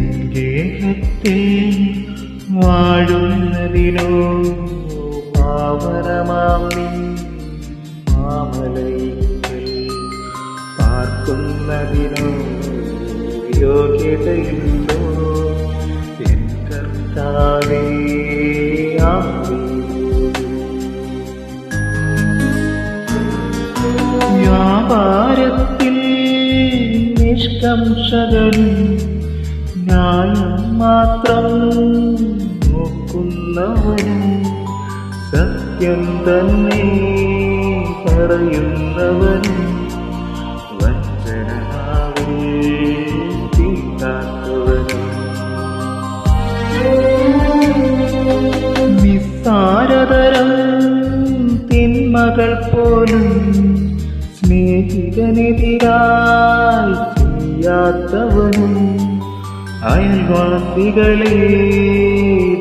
നിൻഗേഹത്തിൽ വാഴുന്നതിനോ പാവനമാം നിൻ മാമലയിൽ പാർക്കുന്നതിനോ യോഗ്യതയുണ്ടോ എൻ കർത്താവേ വ്യാപാരത്തിൽ നിഷ്കംഷകനും ന്യായം മാത്രം നോക്കുന്നവനും സത്യം തന്നെ പറയുന്നവനും വഞ്ചനനാവിൽ തീർക്കാത്തവനും നിസ്സാരതരം തിന്മകൾ പോലും സ്നേഹിതനെതിരായി ചെയ്യാത്തവനും അയൽവാസികളെ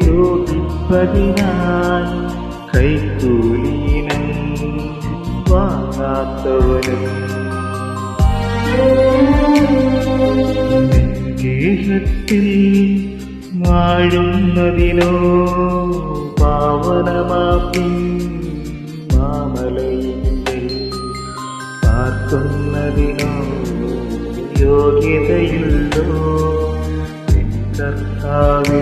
ദ്രോഹിപ്പതിനായി കൈക്കൂലീനം വാങ്ങാത്തവനും ഗേഹത്തിൽ വാഴുന്നതിനോ പാവനമാക്കി മാമലയിൽ പാർക്കുന്നതിനോ യോഗ്യതയുണ്ടോ കർത്താവേ